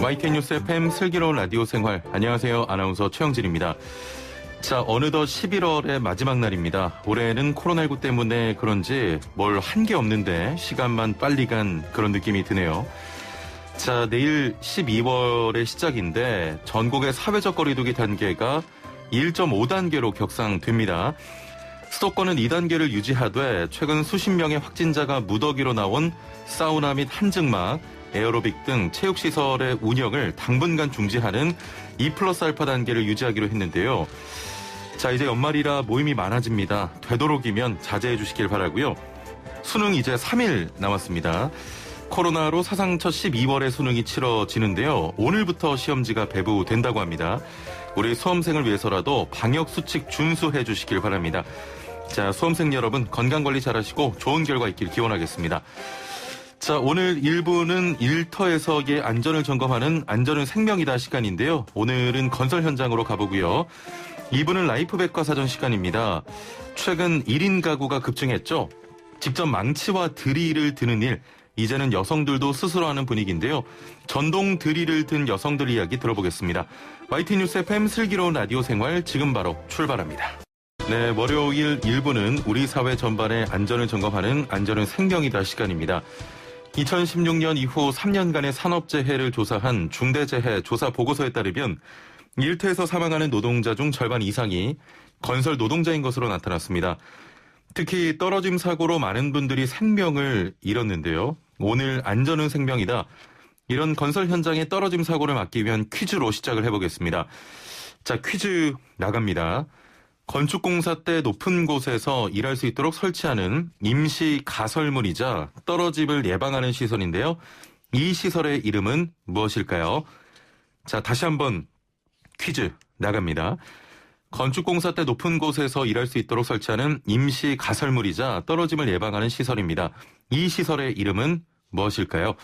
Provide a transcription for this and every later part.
YTN 뉴스 FM 슬기로운 라디오 생활. 안녕하세요. 아나운서 최영진입니다. 자, 어느덧 11월의 마지막 날입니다. 올해는 코로나19 때문에 그런지 뭘 한 게 없는데 시간만 빨리 간 그런 느낌이 드네요. 자, 내일 12월의 시작인데 전국의 사회적 거리두기 단계가 1.5단계로 격상됩니다. 수도권은 2단계를 유지하되 최근 수십 명의 확진자가 무더기로 나온 사우나 및 한증막, 에어로빅 등 체육시설의 운영을 당분간 중지하는 2+α 단계를 유지하기로 했는데요. 자, 이제 연말이라 모임이 많아집니다. 되도록이면 자제해 주시길 바라고요. 수능 이제 3일 남았습니다. 코로나로 사상 첫 12월에 수능이 치러지는데요. 오늘부터 시험지가 배부된다고 합니다. 우리 수험생을 위해서라도 방역수칙 준수해 주시길 바랍니다. 자, 수험생 여러분 건강관리 잘하시고 좋은 결과 있길 기원하겠습니다. 자, 오늘 1부는 일터에서의 안전을 점검하는 안전은 생명이다 시간인데요. 오늘은 건설 현장으로 가보고요. 2부는 라이프 백과사전 시간입니다. 최근 1인 가구가 급증했죠. 직접 망치와 드릴을 드는 일, 이제는 여성들도 스스로 하는 분위기인데요. 전동 드릴을 든 여성들 이야기 들어보겠습니다. YTN 뉴스 FM 슬기로운 라디오 생활 지금 바로 출발합니다. 네, 월요일 1부는 우리 사회 전반의 안전을 점검하는 안전은 생명이다 시간입니다. 2016년 이후 3년간의 산업재해를 조사한 중대재해 조사 보고서에 따르면 일터에서 사망하는 노동자 중 절반 이상이 건설 노동자인 것으로 나타났습니다. 특히 떨어짐 사고로 많은 분들이 생명을 잃었는데요. 오늘 안전은 생명이다. 이런 건설 현장의 떨어짐 사고를 막기 위한 퀴즈로 시작을 해보겠습니다. 자, 퀴즈 나갑니다. 건축공사 때 높은 곳에서 일할 수 있도록 설치하는 임시 가설물이자 떨어짐을 예방하는 시설인데요. 이 시설의 이름은 무엇일까요? 자, 다시 한번 퀴즈 나갑니다. 건축공사 때 높은 곳에서 일할 수 있도록 설치하는 임시 가설물이자 떨어짐을 예방하는 시설입니다. 이 시설의 이름은 무엇일까요?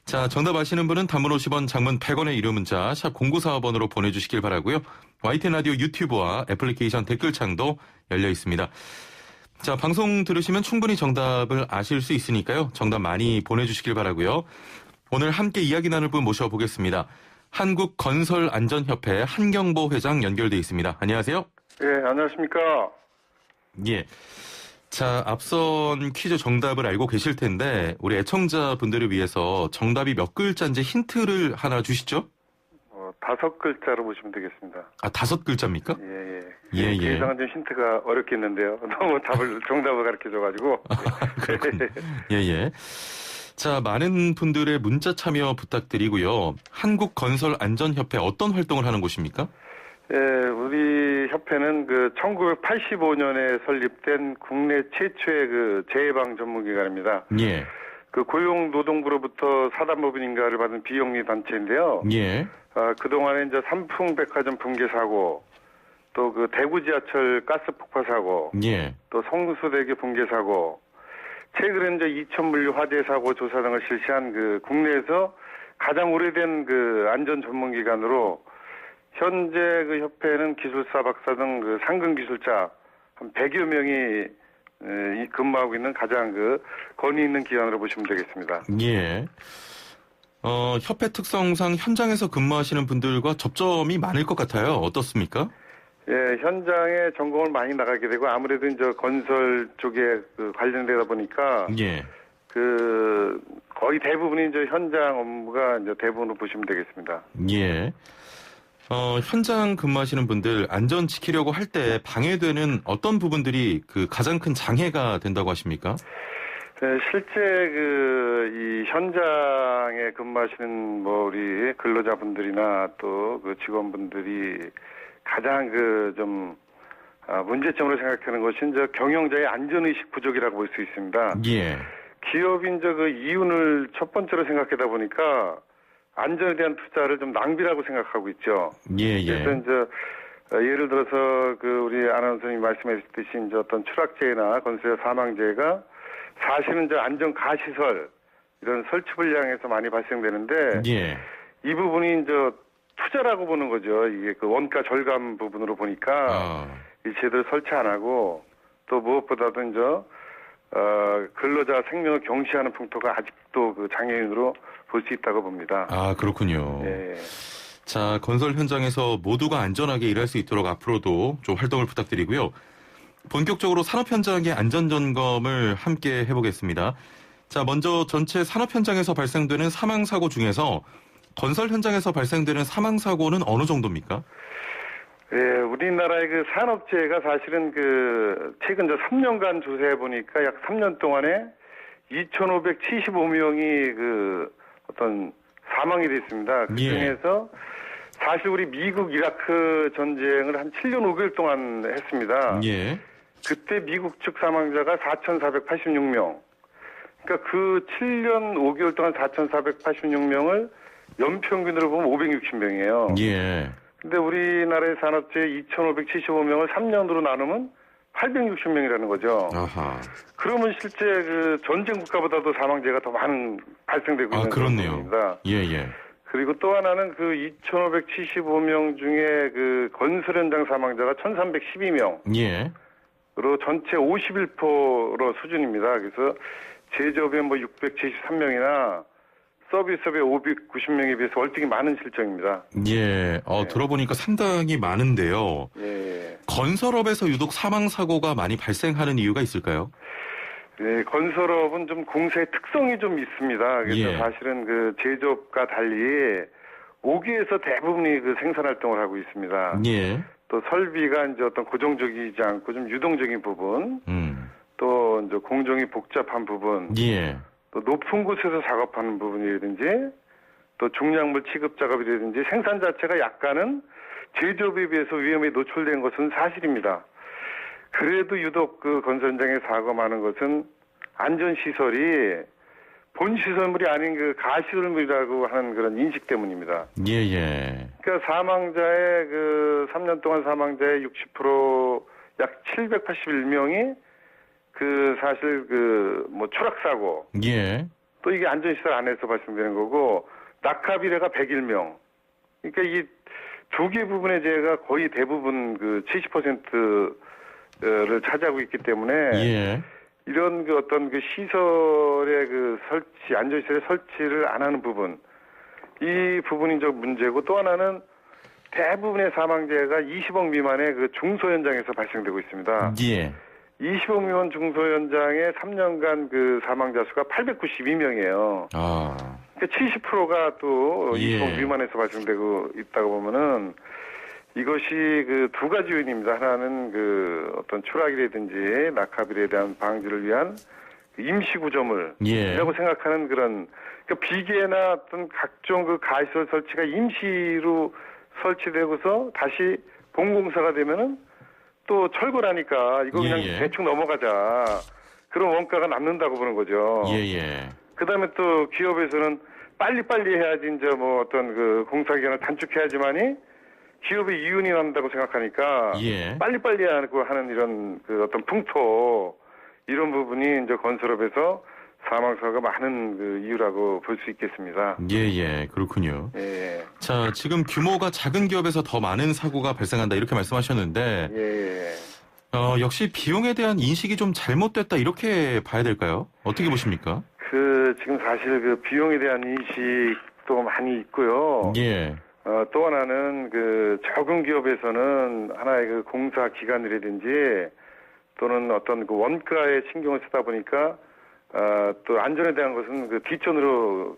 자, 정답 아시는 분은 단문 50원, 장문 100원의 유료 문자 샵 0945번으로 보내주시길 바라고요. YTN 라디오 유튜브와 애플리케이션 댓글창도 열려 있습니다. 자, 방송 들으시면 충분히 정답을 아실 수 있으니까요. 정답 많이 보내주시길 바라고요. 오늘 함께 이야기 나눌 분 모셔보겠습니다. 한국건설안전협회 한경보 회장 연결돼 있습니다. 안녕하세요. 예, 안녕하십니까. 예. 자, 앞선 퀴즈 정답을 알고 계실 텐데 우리 애청자분들을 위해서 정답이 몇 글자인지 힌트를 하나 주시죠. 5글자로 보시면 되겠습니다. 아, 5글자입니까? 예. 예. 예상은 좀 힌트가 어렵겠는데요. 너무 정답을 가르쳐줘가지고. 그렇군요. 예. 자, 많은 분들의 문자 참여 부탁드리고요. 한국건설안전협회 어떤 활동을 하는 곳입니까? 예, 우리 협회는 1985년에 설립된 국내 최초의 재해방 전문기관입니다. 예. 고용노동부로부터 사단법인 인가를 받은 비영리 단체인데요. 예. 그동안에 이제 삼풍백화점 붕괴 사고, 또 대구 지하철 가스 폭파 사고, 예. 또 성수대교 붕괴 사고, 최근에 이제 이천물류 화재 사고 조사 등을 실시한 국내에서 가장 오래된 안전 전문기관으로 현재 협회는 기술사, 박사 등 상근 기술자 한 100여 명이 근무하고 있는 가장 권위 있는 기관으로 보시면 되겠습니다. 예. 협회 특성상 현장에서 근무하시는 분들과 접점이 많을 것 같아요. 어떻습니까? 예, 현장에 전공을 많이 나가게 되고 아무래도 이제 건설 쪽에 관련되다 보니까 예. 거의 대부분이 이제 현장 업무가 이제 대부분으로 보시면 되겠습니다. 예. 현장 근무하시는 분들 안전 지키려고 할 때 방해되는 어떤 부분들이 가장 큰 장애가 된다고 하십니까? 네, 실제 이 현장에 근무하시는 우리 근로자분들이나 또 직원분들이 가장 문제점으로 생각하는 것이 이제 경영자의 안전의식 부족이라고 볼 수 있습니다. 예. 기업이 이제 이윤을 첫 번째로 생각하다 보니까 안전에 대한 투자를 좀 낭비라고 생각하고 있죠. 예. 그래서 이제 예를 들어서 우리 아나운서님이 말씀하셨듯이 이제 어떤 추락재해나 건설 사망재해가 사실은 이제 안전 가시설 이런 설치 불량에서 많이 발생되는데 예. 이 부분이 이제 투자라고 보는 거죠. 이게 원가 절감 부분으로 보니까 이 제대로 설치 안 하고 또 무엇보다도 이제 근로자 생명을 경시하는 풍토가 아직도 그 장애인으로 볼 수 있다고 봅니다. 아, 그렇군요. 예. 자, 건설 현장에서 모두가 안전하게 일할 수 있도록 앞으로도 좀 활동을 부탁드리고요. 본격적으로 산업 현장의 안전 점검을 함께 해보겠습니다. 자, 먼저 전체 산업 현장에서 발생되는 사망 사고 중에서 건설 현장에서 발생되는 사망 사고는 어느 정도입니까? 예, 우리나라의 그 산업재해가 사실은 그 최근 저 3년간 조사해 보니까 약 3년 동안에 2,575명이 그 어떤 사망이 됐습니다. 그 중에서 사실 우리 미국 이라크 전쟁을 한 7년 5개월 동안 했습니다. 예. 그때 미국 측 사망자가 4,486명. 그러니까 그 7년 5개월 동안 4,486명을 연평균으로 보면 560명이에요. 예. 근데 우리나라의 산업재해 2,575명을 3년으로 나누면 860명이라는 거죠. 아하. 그러면 실제 그 전쟁 국가보다도 사망자가 더 많은 발생되고 있는 그렇네요. 겁니다. 예, 예. 그리고 또 하나는 그 2,575명 중에 그 건설 현장 사망자가 1,312명. 예. 로 전체 51% 수준입니다. 그래서 제조업에 뭐 673명이나 서비스업에 590명에 비해서 월등히 많은 실정입니다. 예. 들어보니까 상당히 많은데요. 예. 건설업에서 유독 사망 사고가 많이 발생하는 이유가 있을까요? 네, 건설업은 좀 공사의 특성이 좀 있습니다. 그래서 예. 사실은 그 제조업과 달리 오기에서 대부분이 그 생산 활동을 하고 있습니다. 예. 또 설비가 이제 어떤 고정적이지 않고 좀 유동적인 부분, 또 이제 공정이 복잡한 부분, 예. 또 높은 곳에서 작업하는 부분이라든지, 또 중량물 취급 작업이라든지 생산 자체가 약간은 제조업에 비해서 위험에 노출된 것은 사실입니다. 그래도 유독 그 건설 현장에 사고가 많은 것은 안전시설이 본시설물이 아닌 그 가시설물이라고 하는 그런 인식 때문입니다. 예, 예. 그러니까 사망자의 그 3년 동안 사망자의 60% 약 781명이 그 사실 그 뭐 추락사고. 예. 또 이게 안전시설 안에서 발생되는 거고 낙하비례가 101명. 그러니까 이 두 개 부분의 재해가 거의 대부분 그 70%를 차지하고 있기 때문에 예. 이런 그 어떤 그 시설의 그 설치, 안전시설의 설치를 안 하는 부분, 이 부분이 좀 문제고 또 하나는 대부분의 사망재해가 20억 미만의 그 중소 현장에서 발생되고 있습니다. 예. 20억 미만 중소 현장의 3년간 그 사망자 수가 892명이에요. 아. 그러니까 70%가 또 예. 20억 미만에서 발생되고 있다고 보면은 이것이 그 두 가지 요인입니다. 하나는 그 어떤 추락이라든지 낙하비에 대한 방지를 위한 임시구조물 예. 이라고 생각하는 그런 그러니까 비계나 어떤 각종 그 가시설 설치가 임시로 설치되고서 다시 본공사가 되면은 또 철거라니까 이거 그냥 예. 대충 넘어가자 그런 원가가 남는다고 보는 거죠. 예예. 그다음에 또 기업에서는 빨리빨리 해야지 이제 뭐 어떤 그 공사 기간을 단축해야지만이 기업의 이윤이 난다고 생각하니까 예. 빨리빨리 하는 이런 그 어떤 풍토 이런 부분이 이제 건설업에서 사망사고가 많은 그 이유라고 볼 수 있겠습니다. 예예. 그렇군요. 예. 자, 지금 규모가 작은 기업에서 더 많은 사고가 발생한다 이렇게 말씀하셨는데 예. 역시 비용에 대한 인식이 좀 잘못됐다 이렇게 봐야 될까요? 어떻게 보십니까? 그 지금 사실 그 비용에 대한 인식도 많이 있고요. 예. 또 하나는 그 적은 기업에서는 하나의 그 공사 기간이라든지 또는 어떤 그 원가에 신경을 쓰다 보니까 또 안전에 대한 것은 그 뒷전으로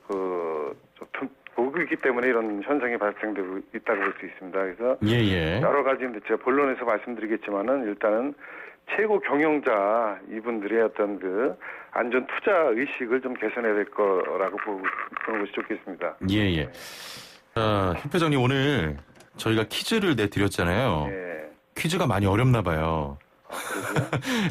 좀 보고 있기 때문에 이런 현상이 발생되고 있다고 볼 수 있습니다. 그래서 예예. 여러 가지 제가 본론에서 말씀드리겠지만은 일단은 최고 경영자 이분들의 어떤 그 안전 투자 의식을 좀 개선해야 될 거라고 보는 것이 좋겠습니다. 예예. 자, 협회장님 오늘 저희가 퀴즈를 내드렸잖아요. 예. 퀴즈가 많이 어렵나 봐요.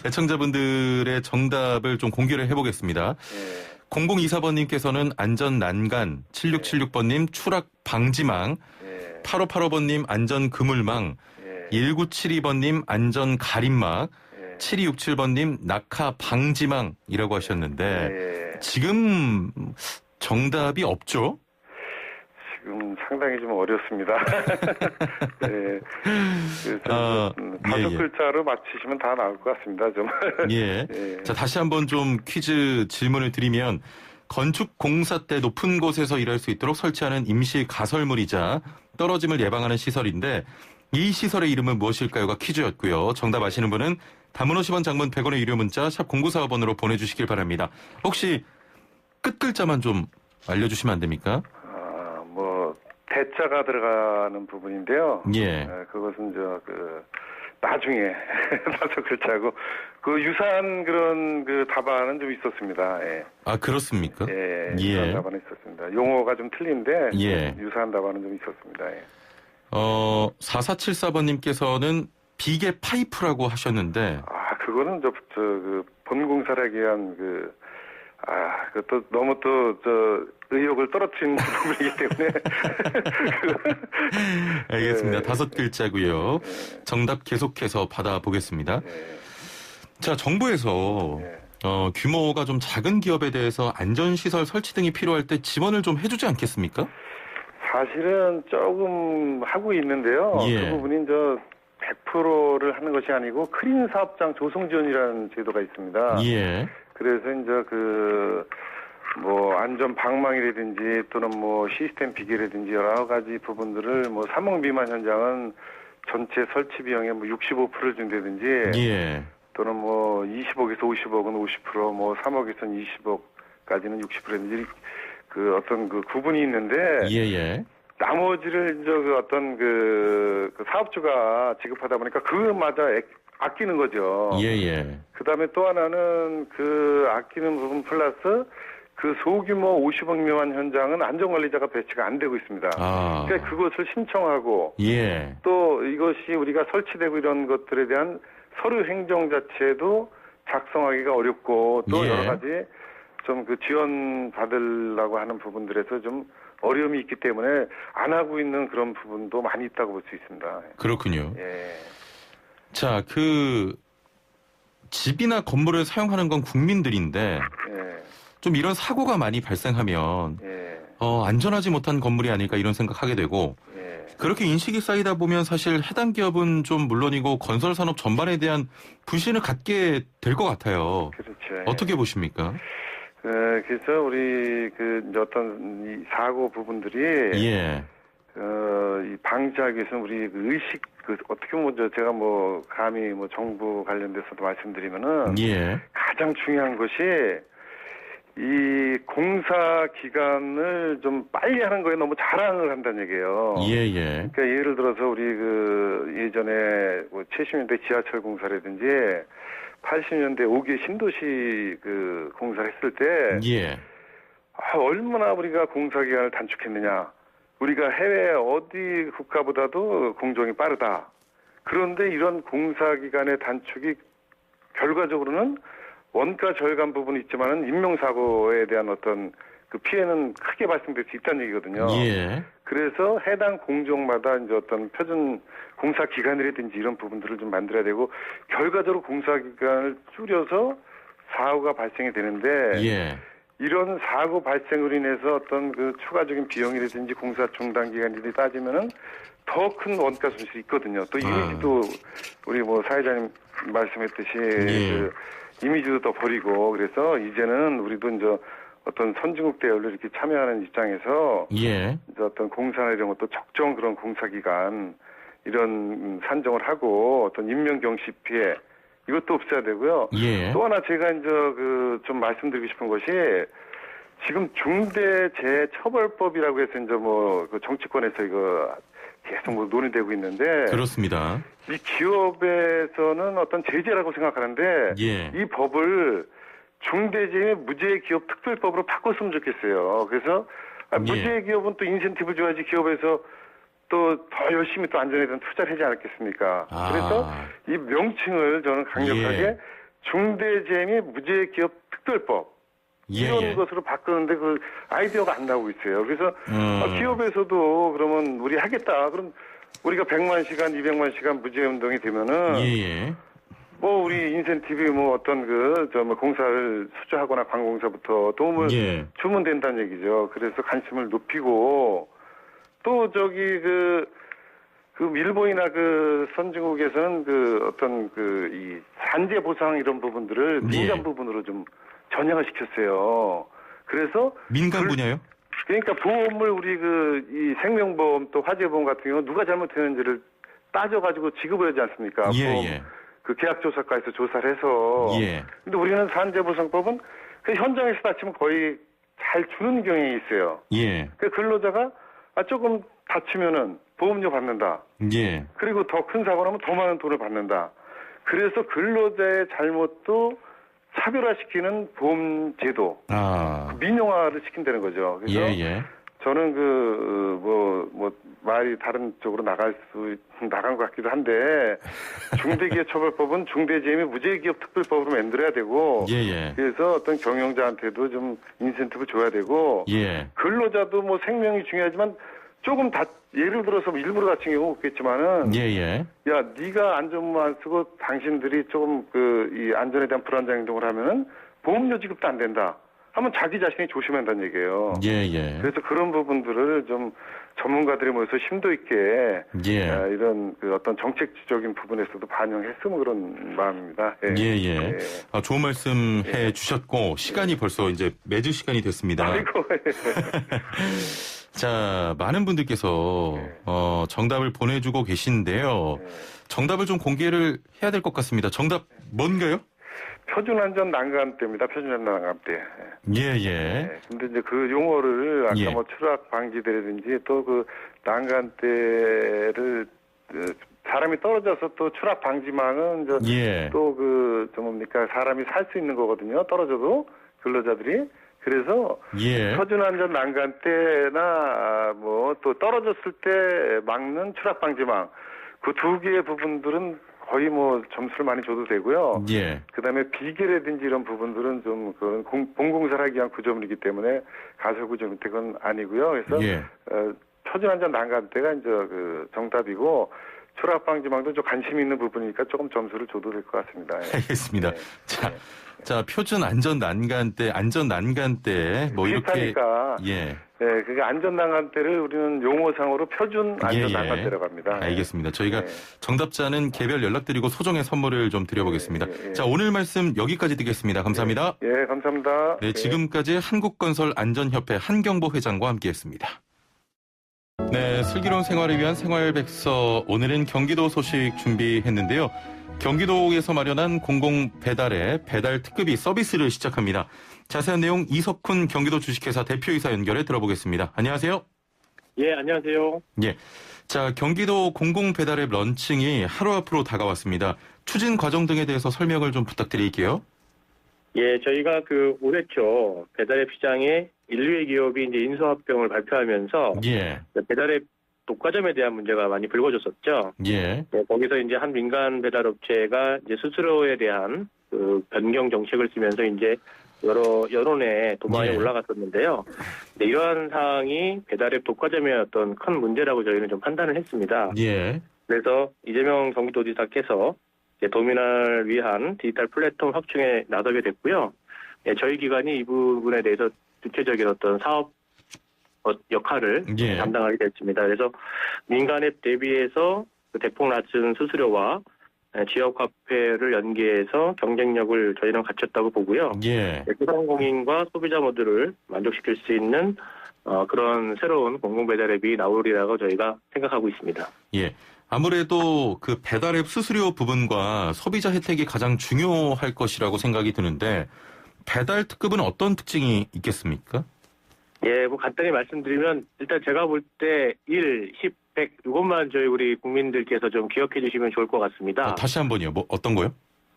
애청자분들의 정답을 좀 공개를 해보겠습니다. 예. 0024번님께서는 안전 난간, 7676번님 추락 방지망, 예. 8585번님 안전 그물망, 예. 1972번님 안전 가림막, 예. 7267번님 낙하 방지망이라고 하셨는데 예. 지금 정답이 없죠? 지금 상당히 좀 어렵습니다. 네. 그래서 다섯 예. 글자로 맞히시면 다 나올 것 같습니다. 좀. 예. 예. 자, 다시 한번 좀 퀴즈 질문을 드리면 건축 공사 때 높은 곳에서 일할 수 있도록 설치하는 임시 가설물이자 떨어짐을 예방하는 시설인데 이 시설의 이름은 무엇일까요가 퀴즈였고요. 정답 아시는 분은 단문 50원 장문 100원의 유료 문자 샵 0945번으로 보내주시길 바랍니다. 혹시 끝 글자만 좀 알려주시면 안 됩니까? 뭐 대자가 들어가는 부분인데요. 예. 그것은 나중에 다섯 글자고 그 유사한 그런 그 답안은 좀 있었습니다. 예. 아, 그렇습니까? 예. 예. 유사한 답안은 있었습니다. 용어가 좀 틀린데 예. 유사한 답안은 좀 있었습니다. 예. 4474번님께서는 비계 파이프라고 하셨는데 그거는 그 본공사라기 위한 그것도 너무 의욕을 떨어뜨린 부분이기 때문에. 알겠습니다. 네. 다섯 글자고요. 정답 계속해서 받아보겠습니다. 자, 정부에서 네. 규모가 좀 작은 기업에 대해서 안전시설 설치 등이 필요할 때 지원을 좀 해주지 않겠습니까? 사실은 조금 하고 있는데요. 예. 그 부분이 100%를 하는 것이 아니고 크린 사업장 조성 지원이라는 제도가 있습니다. 예. 그래서 안전 방망이라든지 또는 시스템 비계라든지 여러 가지 부분들을 3억 미만 현장은 전체 설치 비용의 65%를 준다든지 예. 또는 20억에서 50억은 50%, 3억에서는 20억까지는 60%든지 어떤 구분이 있는데 예. 나머지를 그 사업주가 지급하다 보니까 그마다 아끼는 거죠. 예. 그다음에 또 하나는 그 아끼는 부분 플러스 그 소규모 50억 미만 현장은 안전관리자가 배치가 안 되고 있습니다. 그러니까 그것을 신청하고 예. 또 이것이 우리가 설치되고 이런 것들에 대한 서류 행정 자체도 작성하기가 어렵고 또 예. 여러 가지 좀 지원 받으려고 하는 부분들에서 좀 어려움이 있기 때문에 안 하고 있는 그런 부분도 많이 있다고 볼 수 있습니다. 그렇군요. 예. 자, 집이나 건물을 사용하는 건 국민들인데 예. 좀 이런 사고가 많이 발생하면 예. 안전하지 못한 건물이 아닐까 이런 생각하게 되고 예. 그렇게 인식이 쌓이다 보면 사실 해당 기업은 좀 물론이고 건설 산업 전반에 대한 불신을 갖게 될 것 같아요. 그렇죠. 어떻게 보십니까? 그래서 우리 어떤 이 사고 부분들이 예. 이 방지하기 위해서는 우리 의식 어떻게 보면 제가 감히 정부 관련돼서도 말씀드리면은 예. 가장 중요한 것이 이 공사 기간을 좀 빨리 하는 거에 너무 자랑을 한다는 얘기예요. 예. 그러니까 예를 들어서 우리 예전에 70년대 지하철 공사라든지 80년대 5개 신도시 공사를 했을 때 예. 얼마나 우리가 공사 기간을 단축했느냐. 우리가 해외 어디 국가보다도 공정이 빠르다. 그런데 이런 공사 기간의 단축이 결과적으로는 원가 절감 부분이 있지만은 인명사고에 대한 어떤 피해는 크게 발생될 수 있다는 얘기거든요. 예. 그래서 해당 공정마다 어떤 표준 공사 기간이라든지 이런 부분들을 좀 만들어야 되고 결과적으로 공사 기간을 줄여서 사고가 발생이 되는데 예. 이런 사고 발생으로 인해서 어떤 추가적인 비용이라든지 공사 중단 기간들이 따지면은 더 큰 원가 손실이 있거든요. 또 이미지도 우리 사회자님 말씀했듯이 예. 이미지도 더 버리고 그래서 이제는 우리도 어떤 선진국 대열로 이렇게 참여하는 입장에서 예. 어떤 공사나 이런 것도 적정 그런 공사 기간 이런 산정을 하고 어떤 인명 경시 피해 이것도 없어야 되고요. 예. 또 하나 제가 좀 말씀드리고 싶은 것이 지금 중대재해처벌법이라고 해서 정치권에서 이거 계속 논의되고 있는데 그렇습니다. 이 기업에서는 어떤 제재라고 생각하는데 예. 이 법을 중대재해 무죄기업특별법으로 바꿨으면 좋겠어요. 그래서 무죄기업은 또 인센티브 줘야지 기업에서 또 더 열심히 또 안전에 대한 투자를 하지 않았겠습니까? 그래서 이 명칭을 저는 강력하게 예. 중대재해 및 무죄기업특별법 이런 것으로 바꾸는데 아이디어가 안 나오고 있어요. 그래서 기업에서도 그러면 우리 하겠다. 그럼 우리가 100만 시간, 200만 시간 무죄 운동이 되면은 예. 우리 인센티브 어떤 공사를 수주하거나 관공서부터 도움을 예. 주면 된다는 얘기죠. 그래서 관심을 높이고 또 저기 그 일본이나 그 선진국에서는 그 어떤 그 이 산재 보상 이런 부분들을 민간 예. 부분으로 좀 전향을 시켰어요. 그래서 민간 분야요? 그러니까 보험을 우리 그 이 생명보험 또 화재보험 같은 경우 누가 잘못했는지를 따져가지고 지급을 하지 않습니까? 예, 보험 예. 그 계약조사과에서 조사를 해서. 예. 근데 우리는 산재보상법은 그 현장에서 다치면 거의 잘 주는 경향이 있어요. 예. 그 근로자가 조금 다치면은 보험료 받는다. 예. 그리고 더 큰 사고 나면 더 많은 돈을 받는다. 그래서 근로자의 잘못도 차별화시키는 보험 제도, 아. 민영화를 시킨다는 거죠. 그래서 예, 예. 저는 말이 다른 쪽으로 나간 것 같기도 한데, 중대기업처벌법은 중대재해 무죄기업특별법으로 만들어야 되고, 예, 예. 그래서 어떤 경영자한테도 좀 인센티브 줘야 되고, 예. 근로자도 뭐 생명이 중요하지만 조금 예를 들어서 뭐 일부러 다친 경우 없겠지만은, 예, 예. 야, 네가 안전모 안 쓰고 당신들이 조금 이 안전에 대한 불안정 행동을 하면은 보험료 지급도 안 된다. 하면 자기 자신이 조심해야 한다는 얘기예요. 예, 예. 그래서 그런 부분들을 좀 전문가들이 모여서 심도 있게 예. 이런 그 어떤 정책적인 부분에서도 반영했으면 그런 마음입니다. 예, 예. 좋은 말씀 해 주셨고, 시간이 벌써 이제 맺을 시간이 됐습니다. 아이고. 자, 많은 분들께서, 정답을 보내주고 계신데요. 정답을 좀 공개를 해야 될 것 같습니다. 정답 뭔가요? 표준안전 난간대입니다. 표준안전 난간대. 예, 예. 근데 이제 그 용어를 아까 예. 뭐 추락 방지대라든지 또 그 난간대를 사람이 떨어져서 또 추락 방지망은 예. 또 사람이 살 수 있는 거거든요. 떨어져도 근로자들이. 그래서 예. 표준안전 난간대나 뭐 또 떨어졌을 때 막는 추락 방지망 그 두 개의 부분들은 거의 뭐 점수를 많이 줘도 되고요. 예. 그다음에 비계라든지 이런 부분들은 좀 그건 공공사를 하기 위한 구조물이기 때문에 가설 구조물 그건 아니고요. 그래서 예. 표준안전 난간대가 이제 그 정답이고 추락 방지망도 좀 관심 있는 부분이니까 조금 점수를 줘도 될 것 같습니다. 예. 알겠습니다. 네. 자, 표준 안전 난간대, 뭐 이렇게. 비슷하니까. 예. 네, 그게 안전 난간대를 우리는 용어상으로 표준 안전 난간대라고 합니다. 알겠습니다. 저희가 정답자는 개별 연락드리고 소정의 선물을 좀 드려보겠습니다. 예. 자, 오늘 말씀 여기까지 듣겠습니다. 감사합니다. 예, 감사합니다. 네, 지금까지 한국건설안전협회 한경보 회장과 함께했습니다. 네, 슬기로운 생활을 위한 생활백서. 오늘은 경기도 소식 준비했는데요. 경기도에서 마련한 공공 배달의 배달 특급이 서비스를 시작합니다. 자세한 내용 이석훈 경기도 주식회사 대표이사 연결해 들어보겠습니다. 안녕하세요. 예, 안녕하세요. 예. 자, 경기도 공공 배달앱 런칭이 하루 앞으로 다가왔습니다. 추진 과정 등에 대해서 설명을 좀 부탁드릴게요. 예, 저희가 올해 초 배달앱 시장에 인류의 기업이 이제 인수합병을 발표하면서 예. 배달앱 독과점에 대한 문제가 많이 불거졌었죠. 예. 네, 거기서 이제 한 민간 배달업체가 이제 스스로에 대한 변경 정책을 쓰면서 이제 여러 여론의 도마에 예. 올라갔었는데요. 네, 이러한 사항이 배달앱 독과점의 어떤 큰 문제라고 저희는 좀 판단을 했습니다. 예. 그래서 이재명 경기도지사께서 이제 도민을 위한 디지털 플랫폼 확충에 나서게 됐고요. 예, 저희 기관이 이 부분에 대해서 구체적인 어떤 사업 역할을 예. 담당하게 됐습니다. 그래서 민간앱 대비해서 대폭 낮은 수수료와 지역 화폐를 연계해서 경쟁력을 저희는 갖췄다고 보고요. 예. 소상공인과 소비자 모두를 만족시킬 수 있는 그런 새로운 공공배달 앱이 나오리라고 저희가 생각하고 있습니다. 예. 아무래도 그 배달앱 수수료 부분과 소비자 혜택이 가장 중요할 것이라고 생각이 드는데 배달 특급은 어떤 특징이 있겠습니까? 예, 뭐 간단히 말씀드리면 일단 제가 볼 때 1, 10, 100 이것만 저희 우리 국민들께서 좀 기억해 주시면 좋을 것 같습니다. 다시 한 번요. 어떤 거요?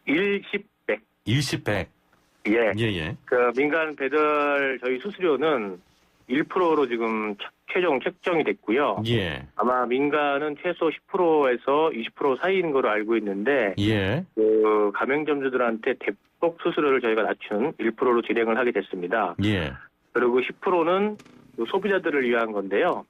1, 10, 100. 일시백. 예. 예. 민간 배달 저희 수수료는 1%로 지금 최종 책정이 됐고요. 예. 아마 민간은 최소 10%에서 20% 사이인 걸로 알고 있는데 예. 가맹점주들한테 대폭 수수료를 저희가 낮춘 1%로 진행을 하게 됐습니다. 예. 그리고 10%는 소비자들을 위한 건데요.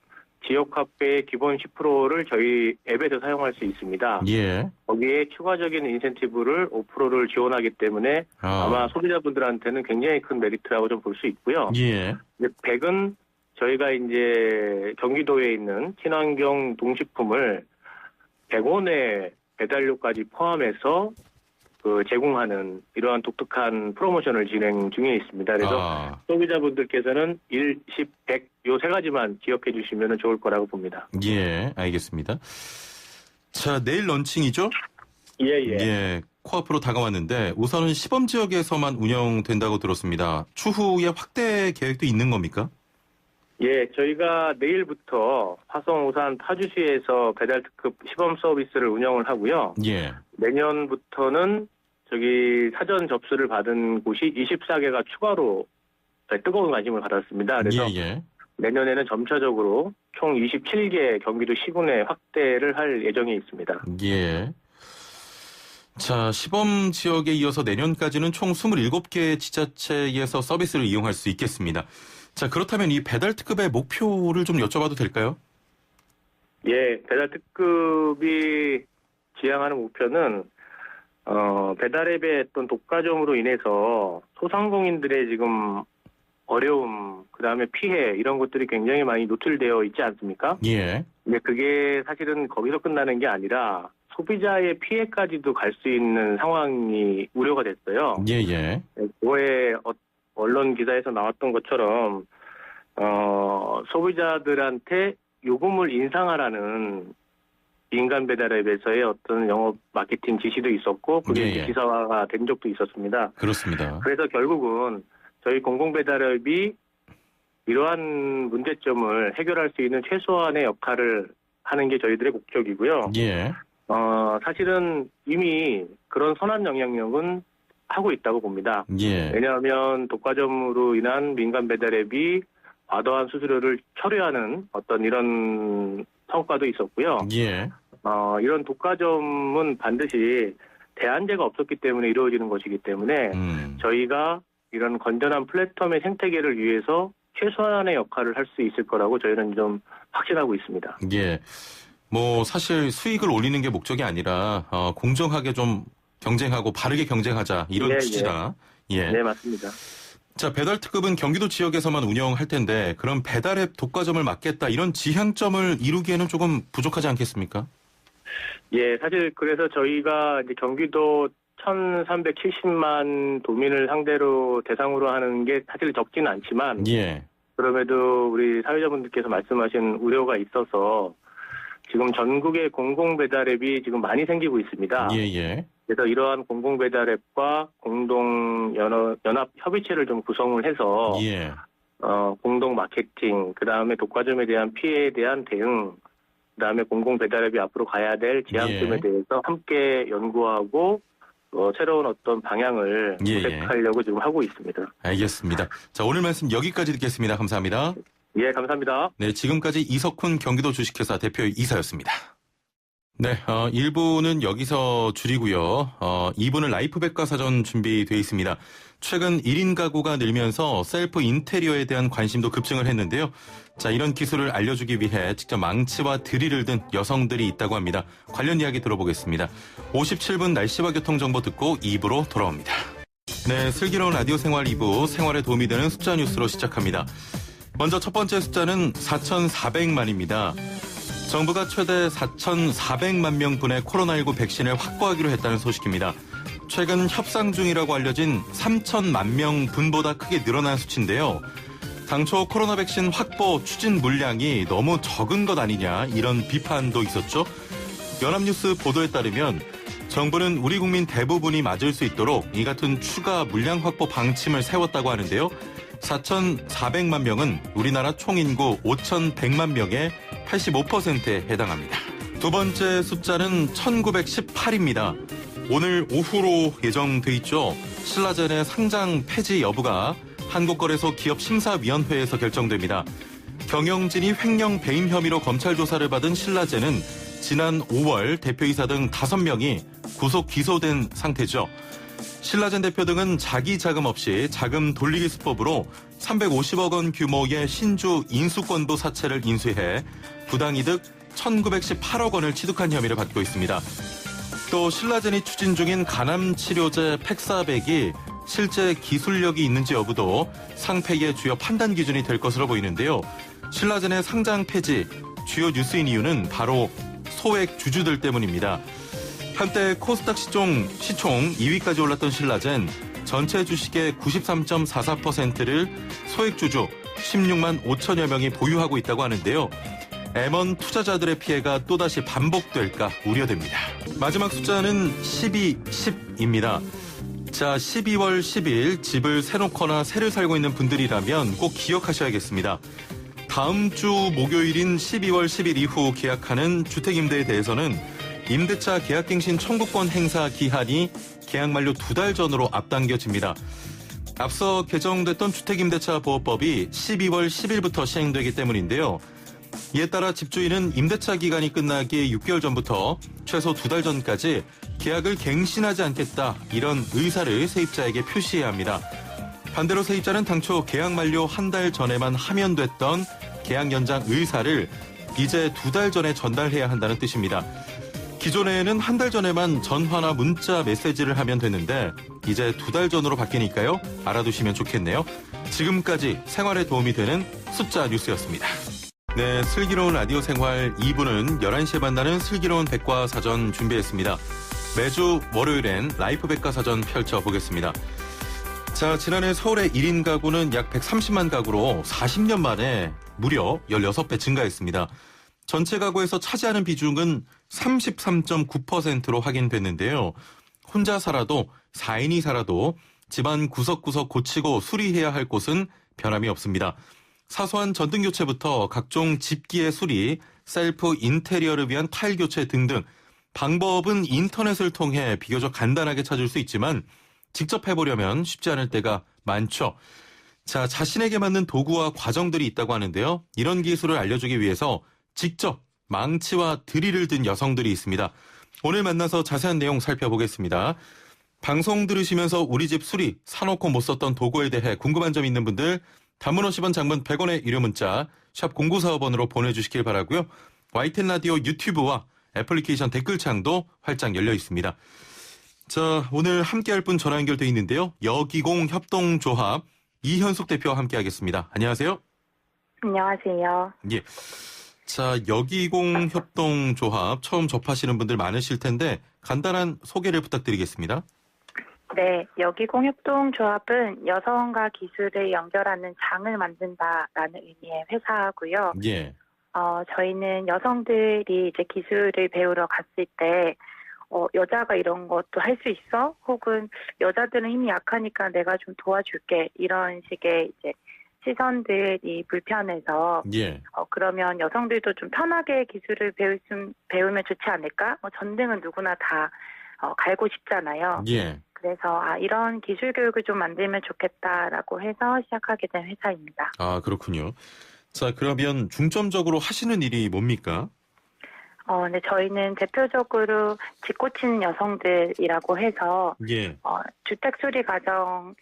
지역화폐의 기본 10%를 저희 앱에서 사용할 수 있습니다. 예. 거기에 추가적인 인센티브를 5%를 지원하기 때문에 아마 소비자분들한테는 굉장히 큰 메리트라고 좀 볼 수 있고요. 예. 100은 저희가 이제 경기도에 있는 친환경 동식품을 100원의 배달료까지 포함해서 제공하는 이러한 독특한 프로모션을 진행 중에 있습니다. 그래서 소비자분들께서는 1, 10, 100 요 세 가지만 기억해 주시면 좋을 거라고 봅니다. 예, 알겠습니다. 자, 내일 런칭이죠? 예. 예, 코앞으로 다가왔는데 우선은 시범 지역에서만 운영된다고 들었습니다. 추후에 확대 계획도 있는 겁니까? 예, 저희가 내일부터 화성, 오산, 파주시에서 배달 특급 시범 서비스를 운영을 하고요. 예. 내년부터는 저기 사전 접수를 받은 곳이 24개가 추가로 뜨거운 관심을 받았습니다. 그래서 예. 내년에는 점차적으로 총 27개 경기도 시군에 확대를 할 예정에 있습니다. 예. 자, 시범 지역에 이어서 내년까지는 총 27개 지자체에서 서비스를 이용할 수 있겠습니다. 자, 그렇다면 이 배달 특급의 목표를 좀 여쭤봐도 될까요? 예, 배달 특급이 지향하는 목표는 배달앱의 어떤 독과점으로 인해서 소상공인들의 지금 어려움, 그다음에 피해 이런 것들이 굉장히 많이 노출되어 있지 않습니까? 예. 근데 그게 사실은 거기서 끝나는 게 아니라 소비자의 피해까지도 갈 수 있는 상황이 우려가 됐어요. 예. 그거에 언론 기사에서 나왔던 것처럼 소비자들한테 요금을 인상하라는 민간 배달앱에서의 어떤 영업 마케팅 지시도 있었고 그게 기사화가 된 적도 있었습니다. 그렇습니다. 그래서 결국은 저희 공공배달앱이 이러한 문제점을 해결할 수 있는 최소한의 역할을 하는 게 저희들의 목적이고요. 예. 사실은 이미 그런 선한 영향력은 하고 있다고 봅니다. 예. 왜냐하면 독과점으로 인한 민간 배달앱이 과도한 수수료를 철회하는 어떤 이런 성과도 있었고요. 예. 이런 독과점은 반드시 대안제가 없었기 때문에 이루어지는 것이기 때문에 저희가 이런 건전한 플랫폼의 생태계를 위해서 최소한의 역할을 할 수 있을 거라고 저희는 좀 확신하고 있습니다. 예. 뭐 사실 수익을 올리는 게 목적이 아니라 공정하게 좀 경쟁하고 바르게 경쟁하자 이런 취지다. 예. 네, 맞습니다. 자, 배달 특급은 경기도 지역에서만 운영할 텐데 그럼 배달앱 독과점을 막겠다 이런 지향점을 이루기에는 조금 부족하지 않겠습니까? 예, 사실 그래서 저희가 이제 경기도 1,370만 도민을 상대로 대상으로 하는 게 사실 적지는 않지만 예. 그럼에도 우리 사회자분들께서 말씀하신 우려가 있어서 지금 전국의 공공배달앱이 지금 많이 생기고 있습니다. 예. 그래서 이러한 공공배달앱과 공동연합 협의체를 좀 구성을 해서 공동 마케팅, 그다음에 독과점에 대한 피해에 대한 대응, 그다음에 공공배달앱이 앞으로 가야 될 지향점에 대해서 함께 연구하고 새로운 어떤 방향을 모색하려고 지금 하고 있습니다. 알겠습니다. 자, 오늘 말씀 여기까지 듣겠습니다. 감사합니다. 예, 감사합니다. 네, 지금까지 이석훈 경기도 주식회사 대표이사였습니다. 네, 1부는 여기서 줄이고요. 2부는 라이프 백과사전 준비되어 있습니다. 최근 1인 가구가 늘면서 셀프 인테리어에 대한 관심도 급증을 했는데요. 자, 이런 기술을 알려주기 위해 직접 망치와 드릴을 든 여성들이 있다고 합니다. 관련 이야기 들어보겠습니다. 57분 날씨와 교통정보 듣고 2부로 돌아옵니다. 네, 슬기로운 라디오 생활 2부 생활에 도움이 되는 숫자 뉴스로 시작합니다. 먼저 첫 번째 숫자는 4,400만입니다. 정부가 최대 4,400만 명분의 코로나19 백신을 확보하기로 했다는 소식입니다. 최근 협상 중이라고 알려진 3,000만 명분보다 크게 늘어난 수치인데요. 당초 코로나 백신 확보 추진 물량이 너무 적은 것 아니냐 이런 비판도 있었죠. 연합뉴스 보도에 따르면 정부는 우리 국민 대부분이 맞을 수 있도록 이 같은 추가 물량 확보 방침을 세웠다고 하는데요. 4,400만 명은 우리나라 총인구 5,100만 명의 85%에 해당합니다. 두 번째 숫자는 1918입니다. 오늘 오후로 예정돼 있죠. 신라젠의 상장 폐지 여부가 한국거래소 기업심사위원회에서 결정됩니다. 경영진이 횡령 배임 혐의로 검찰 조사를 받은 신라젠은 지난 5월 대표이사 등 5명이 구속 기소된 상태죠. 신라젠 대표 등은 자기 자금 없이 자금 돌리기 수법으로 350억 원 규모의 신주 인수권도 사채를 인수해 부당이득 1,918억 원을 취득한 혐의를 받고 있습니다. 또 신라젠이 추진 중인 간암치료제 팩사백이 실제 기술력이 있는지 여부도 상폐의 주요 판단 기준이 될 것으로 보이는데요. 신라젠의 상장 폐지, 주요 뉴스인 이유는 바로 소액 주주들 때문입니다. 한때 코스닥 시총 2위까지 올랐던 신라젠, 전체 주식의 93.44%를 소액 주주 16만 5천여 명이 보유하고 있다고 하는데요. M1 투자자들의 피해가 또다시 반복될까 우려됩니다. 마지막 숫자는 10입니다. 자, 12월 10일 집을 새놓거나 새를 살고 있는 분들이라면 꼭 기억하셔야겠습니다. 다음 주 목요일인 12월 10일 이후 계약하는 주택임대에 대해서는 임대차 계약갱신 청구권 행사 기한이 계약 만료 2달 전으로 앞당겨집니다. 앞서 개정됐던 주택임대차 보호법이 12월 10일부터 시행되기 때문인데요. 이에 따라 집주인은 임대차 기간이 끝나기 6개월 전부터 최소 2달 전까지 계약을 갱신하지 않겠다, 이런 의사를 세입자에게 표시해야 합니다. 반대로 세입자는 당초 계약 만료 한 달 전에만 하면 됐던 계약 연장 의사를 이제 2달 전에 전달해야 한다는 뜻입니다. 기존에는 한 달 전에만 전화나 문자 메시지를 하면 됐는데 이제 2달 전으로 바뀌니까요. 알아두시면 좋겠네요. 지금까지 생활에 도움이 되는 숫자 뉴스였습니다. 네, 슬기로운 라디오 생활 2부는 11시에 만나는 슬기로운 백과사전 준비했습니다. 매주 월요일엔 라이프 백과사전 펼쳐보겠습니다. 자, 지난해 서울의 1인 가구는 약 130만 가구로 40년 만에 무려 16배 증가했습니다. 전체 가구에서 차지하는 비중은 33.9%로 확인됐는데요. 혼자 살아도 4인이 살아도 집안 구석구석 고치고 수리해야 할 곳은 변함이 없습니다. 사소한 전등 교체부터 각종 집기의 수리, 셀프 인테리어를 위한 타일 교체 등등 방법은 인터넷을 통해 비교적 간단하게 찾을 수 있지만 직접 해보려면 쉽지 않을 때가 많죠. 자, 자신에게 맞는 도구와 과정들이 있다고 하는데요. 이런 기술을 알려주기 위해서 직접 망치와 드릴을 든 여성들이 있습니다. 오늘 만나서 자세한 내용 살펴보겠습니다. 방송 들으시면서 우리 집 수리, 사놓고 못 썼던 도구에 대해 궁금한 점 있는 분들 단문 50원, 장문 100원의 유료 문자 샵 0945번으로 보내주시길 바라고요. YTN 라디오 유튜브와 애플리케이션 댓글창도 활짝 열려 있습니다. 자, 오늘 함께할 분 전화 연결돼 있는데요. 여기공 협동조합 이현숙 대표와 함께하겠습니다. 안녕하세요. 안녕하세요. 예. 자, 여기공 협동조합 처음 접하시는 분들 많으실 텐데 간단한 소개를 부탁드리겠습니다. 네, 여기공협동조합은 여성과 기술을 연결하는 장을 만든다라는 의미의 회사고요. 예. 저희는 여성들이 이제 기술을 배우러 갔을 때 여자가 이런 것도 할 수 있어? 혹은 여자들은 힘이 약하니까 내가 좀 도와줄게. 이런 식의 이제 시선들이 불편해서 예. 그러면 여성들도 좀 편하게 기술을 배우면 좋지 않을까? 전등은 누구나 다 갈고 싶잖아요. 예. 그래서 이런 기술 교육을 좀 만들면 좋겠다라고 해서 시작하게 된 회사입니다. 아, 그렇군요. 자, 그러면 중점적으로 하시는 일이 뭡니까? 네, 저희는 대표적으로 집 고치는 여성들이라고 해서 예. 주택 수리 과정을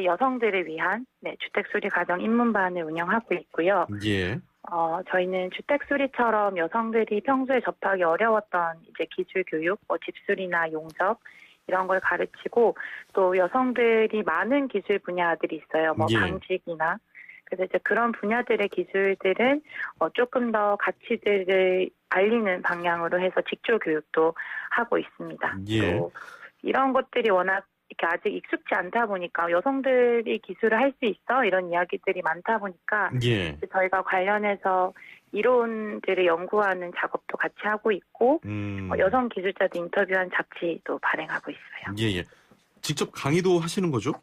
여성들을 위한 주택 수리 과정 입문반을 운영하고 있고요. 예. 저희는 주택 수리처럼 여성들이 평소에 접하기 어려웠던 이제 기술 교육, 집수리나 용접 이런 걸 가르치고 또 여성들이 많은 기술 분야들이 있어요. 예. 방직이나 그래서 이제 그런 분야들의 기술들은 조금 더 가치들을 알리는 방향으로 해서 직조 교육도 하고 있습니다. 예. 또 이런 것들이 워낙 이렇게 아직 익숙지 않다 보니까 여성들이 기술을 할 수 있어 이런 이야기들이 많다 보니까 예. 저희가 관련해서 이론들을 연구하는 작업도 같이 하고 있고 여성 기술자들 인터뷰한 잡지도 발행하고 있어요. 예. 직접 강의도 하시는 거죠?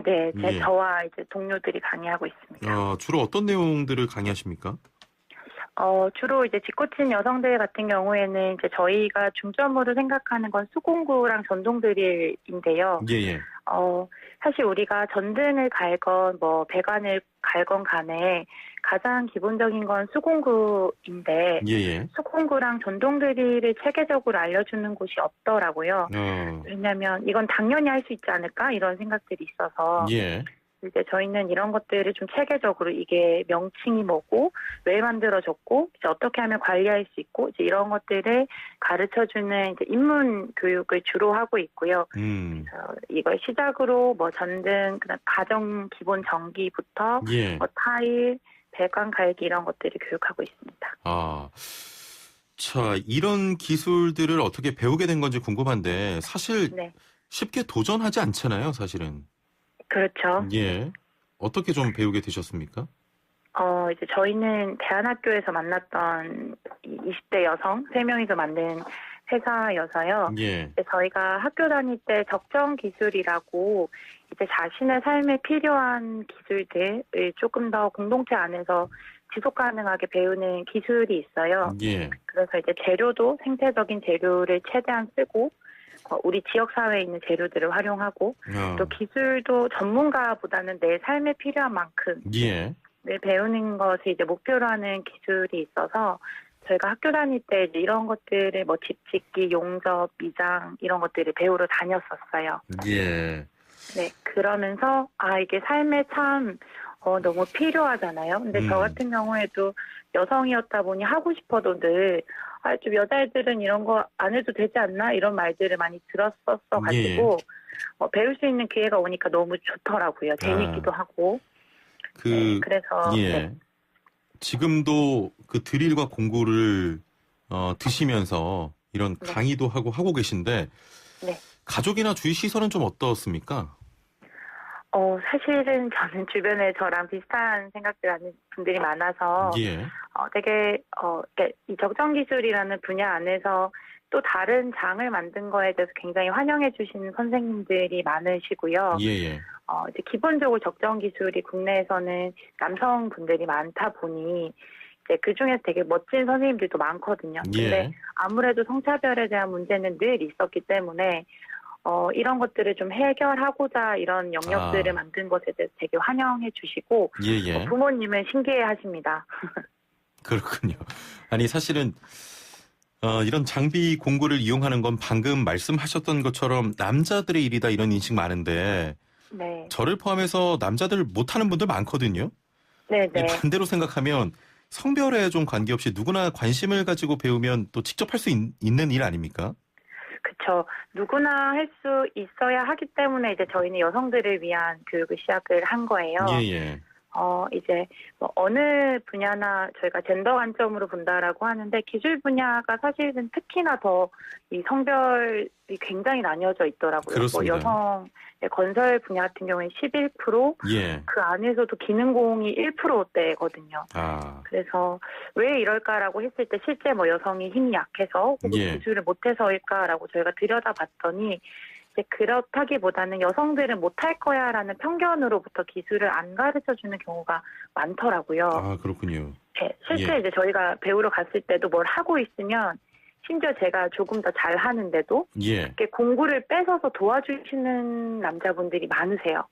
네, 예. 저와 이제 동료들이 강의하고 있습니다. 주로 어떤 내용들을 강의하십니까? 주로 이제 집 고치는 여성들 같은 경우에는 이제 저희가 중점으로 생각하는 건 수공구랑 전동 드릴인데요. 예. 사실 우리가 전등을 갈건 배관을 갈건 간에 가장 기본적인 건 수공구인데 예. 수공구랑 전동 드릴을 체계적으로 알려주는 곳이 없더라고요. 왜냐하면 이건 당연히 할 수 있지 않을까 이런 생각들이 있어서 예. 이제 저희는 이런 것들을 좀 체계적으로 이게 명칭이 뭐고 왜 만들어졌고 이제 어떻게 하면 관리할 수 있고 이제 이런 것들을 가르쳐주는 이제 입문 교육을 주로 하고 있고요. 그래서 이걸 시작으로 전등, 그다음 가정 기본 전기부터 예. 타일, 배관 갈기 이런 것들을 교육하고 있습니다. 아, 자, 이런 기술들을 어떻게 배우게 된 건지 궁금한데 사실 네, 쉽게 도전하지 않잖아요, 사실은. 그렇죠. 예. 어떻게 좀 배우게 되셨습니까? 이제 저희는 대안학교에서 만났던 20대 여성 3명이서 만든 회사여서요. 예. 이제 저희가 학교 다닐 때 적정 기술이라고 이제 자신의 삶에 필요한 기술들을 조금 더 공동체 안에서 지속 가능하게 배우는 기술이 있어요. 예. 그래서 이제 재료도 생태적인 재료를 최대한 쓰고 우리 지역 사회에 있는 재료들을 활용하고 또 기술도 전문가보다는 내 삶에 필요한 만큼 예. 배우는 것을 이제 목표로 하는 기술이 있어서 저희가 학교 다닐 때 이제 이런 것들을 뭐 집짓기, 용접, 미장 이런 것들을 배우러 다녔었어요. 예. 네, 그러면서 이게 삶에 참 너무 필요하잖아요. 근데 저 같은 경우에도 여성이었다 보니 하고 싶어도 늘 좀 여자애들은 이런 거 안 해도 되지 않나 이런 말들을 많이 들었었어가지고 배울 수 있는 기회가 오니까 너무 좋더라고요. 재밌기도 하고. 네, 그래서 예. 네. 지금도 그 드릴과 공구를 드시면서 이런 네. 강의도 하고 계신데 네. 가족이나 주위 시선은 좀 어떻습니까? 사실은 저는 주변에 저랑 비슷한 생각들 하는 분들이 많아서 예. 되게 이 적정기술이라는 분야 안에서 또 다른 장을 만든 거에 대해서 굉장히 환영해 주시는 선생님들이 많으시고요. 예. 이제 기본적으로 적정기술이 국내에서는 남성분들이 많다 보니 이제 그 중에서 되게 멋진 선생님들도 많거든요. 근데 예. 아무래도 성차별에 대한 문제는 늘 있었기 때문에 이런 것들을 좀 해결하고자 이런 영역들을 만든 것에 대해서 되게 환영해 주시고 예. 부모님은 신기해 하십니다. 그렇군요. 아니 사실은 이런 장비 공구를 이용하는 건 방금 말씀하셨던 것처럼 남자들의 일이다 이런 인식 많은데 네. 저를 포함해서 남자들 못하는 분들 많거든요. 네. 반대로 생각하면 성별에 좀 관계없이 누구나 관심을 가지고 배우면 또 직접 할 수 있는 일 아닙니까? 그렇죠. 누구나 할 수 있어야 하기 때문에 이제 저희는 여성들을 위한 교육을 시작을 한 거예요. 예. 이제 뭐 어느 분야나 저희가 젠더 관점으로 본다라고 하는데 기술 분야가 사실은 특히나 더 이 성별이 굉장히 나뉘어져 있더라고요. 그렇습니다. 뭐 여성 건설 분야 같은 경우에 11%, 예. 그 안에서도 기능공이 1%대거든요. 그래서 왜 이럴까라고 했을 때 실제 뭐 여성이 힘이 약해서 혹은 기술을 못해서일까라고 저희가 들여다봤더니 이제 그렇다기보다는 여성들은 못할 거야라는 편견으로부터 기술을 안 가르쳐주는 경우가 많더라고요. 그렇군요. 네, 실제 이제 저희가 배우러 갔을 때도 뭘 하고 있으면 심지어 제가 조금 더 잘하는데도 이렇게 공구를 뺏어서 도와주시는 남자분들이 많으세요.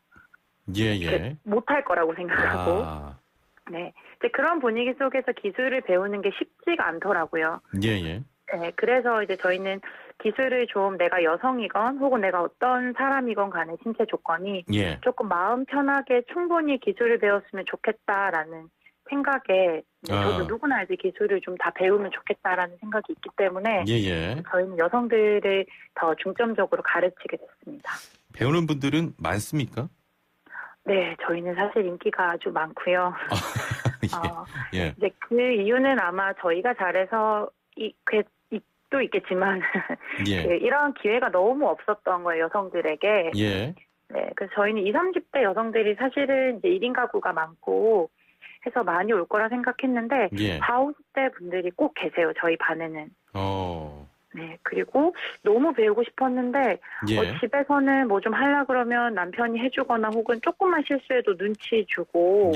예. 못할 거라고 생각하고. 네, 이제 그런 분위기 속에서 기술을 배우는 게 쉽지가 않더라고요. 예. 네, 그래서 이제 저희는 기술을 좀 내가 여성이건 혹은 내가 어떤 사람이건 간에 신체 조건이 조금 마음 편하게 충분히 기술을 배웠으면 좋겠다라는 생각에 저도 누구나 이제 기술을 좀 다 배우면 좋겠다라는 생각이 있기 때문에 저희는 여성들을 더 중점적으로 가르치게 됐습니다. 배우는 분들은 많습니까? 네, 저희는 사실 인기가 아주 많고요. 이제 그 이유는 아마 저희가 잘해서 또 있겠지만 이런 기회가 너무 없었던 거예요, 여성들에게. 네, 그래서 저희는 20, 30대 여성들이 사실은 이제 1인 가구가 많고 해서 많이 올 거라 생각했는데 40, 50대 분들이 꼭 계세요, 저희 반에는. 네, 그리고 너무 배우고 싶었는데 집에서는 뭐 좀 하려 그러면 남편이 해주거나 혹은 조금만 실수해도 눈치 주고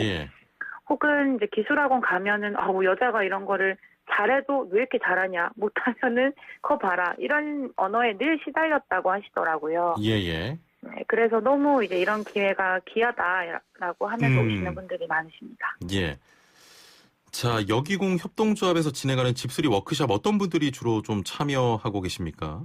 혹은 이제 기술학원 가면은 여자가 이런 거를 잘해도 왜 이렇게 잘하냐, 못하면은 거 봐라, 이런 언어에 늘 시달렸다고 하시더라고요. 네, 그래서 너무 이제 이런 기회가 귀하다라고 하면서 오시는 분들이 많으십니다. 자, 여기공 협동조합에서 진행하는 집수리 워크숍 어떤 분들이 주로 좀 참여하고 계십니까?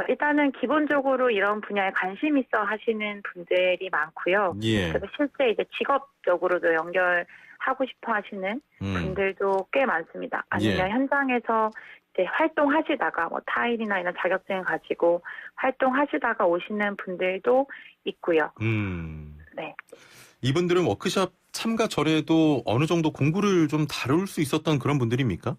일단은 기본적으로 이런 분야에 관심 있어 하시는 분들이 많고요. 그리고 실제 이제 직업적으로도 연결하고 싶어 하시는 분들도 꽤 많습니다. 아니면 현장에서 이제 활동하시다가 뭐 타일이나 이런 자격증을 가지고 활동하시다가 오시는 분들도 있고요. 이분들은 워크숍 참가 전에도 어느 정도 공구를 좀 다룰 수 있었던 그런 분들입니까?